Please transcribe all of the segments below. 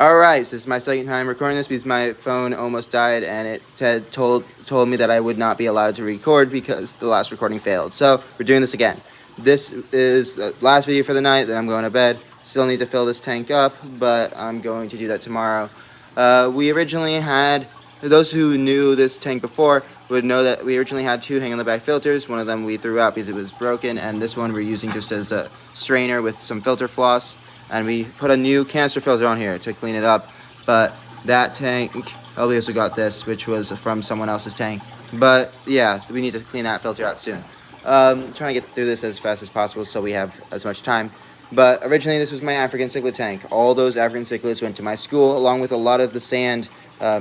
Alright, so this is my second time recording this because my phone almost died and it told me that I would not be allowed to record because the last recording failed. So we're doing this again. This is the last video for the night, then I'm going to bed. Still need to fill this tank up, but I'm going to do that tomorrow. We originally had, those who knew this tank before would know that we originally had two hang on the back filters. One of them we threw out because it was broken, and this one we're using just as a strainer with some filter floss. And we put a new canister filter on here to clean it up. But that tank, we also got this, which was from someone else's tank. But yeah, we need to clean that filter out soon. Trying to get through this as fast as possible so we have as much time. But originally this was my African Cichlid tank. All those African Cichlids went to my school along with a lot of the sand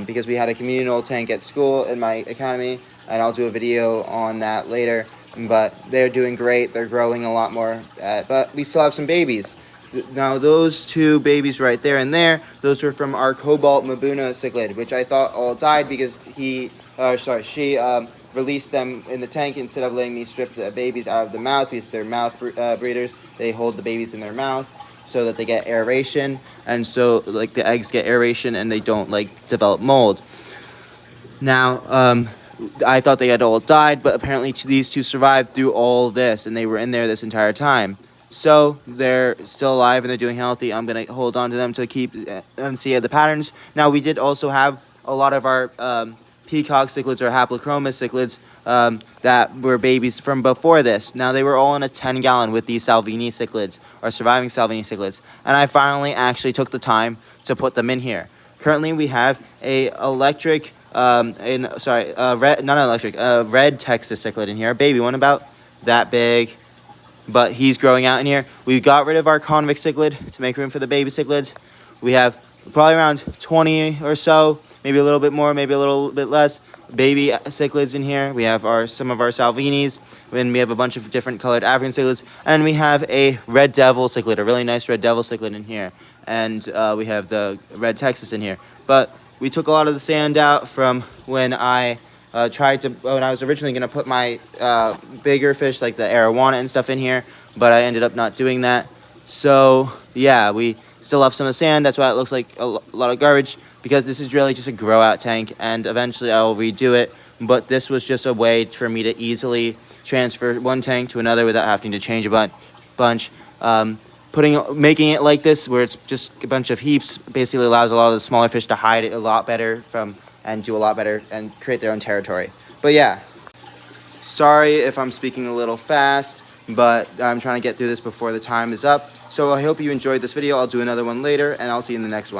because we had a communal tank at school in my academy, and I'll do a video on that later. But they're doing great. They're growing a lot more. But we still have some babies. Now those two babies right there and there, those were from our Cobalt Mabuna Cichlid, which I thought all died because she released them in the tank instead of letting me strip the babies out of the mouth because they're mouth breeders. They hold the babies in their mouth so that they get aeration, and so like the eggs get aeration and they don't like develop mold. Now I thought they had all died, but apparently these two survived through all this, and they were in there this entire time. So they're still alive and they're doing healthy. I'm going to hold on to them to keep and see the patterns. Now we did also have a lot of our peacock cichlids or haplochromous cichlids that were babies from before this. Now they were all in a 10-gallon with these Salvini cichlids or surviving Salvini cichlids. And I finally actually took the time to put them in here. Currently we have a electric, red Texas cichlid in here. A baby one about that big. But he's growing out in here. We got rid of our convict cichlid to make room for the baby cichlids. We have probably around 20 or so, maybe a little bit more, maybe a little bit less, baby cichlids in here. We have some of our Salvinis, and we have a bunch of different colored African cichlids. And we have a red devil cichlid, a really nice red devil cichlid in here. And we have the red Texas in here. But we took a lot of the sand out from when I when I was originally going to put my bigger fish like the arowana and stuff in here, but I ended up not doing that. So yeah, we still have some of the sand. That's why it looks like a lot of garbage, because this is really just a grow out tank, and eventually I will redo it. But this was just a way for me to easily transfer one tank to another without having to change a bunch. Making it like this, where it's just a bunch of heaps, basically allows a lot of the smaller fish to hide it a lot better and do a lot better and create their own territory. But yeah, sorry if I'm speaking a little fast, but I'm trying to get through this before the time is up. So I hope you enjoyed this video. I'll do another one later, and I'll see you in the next one.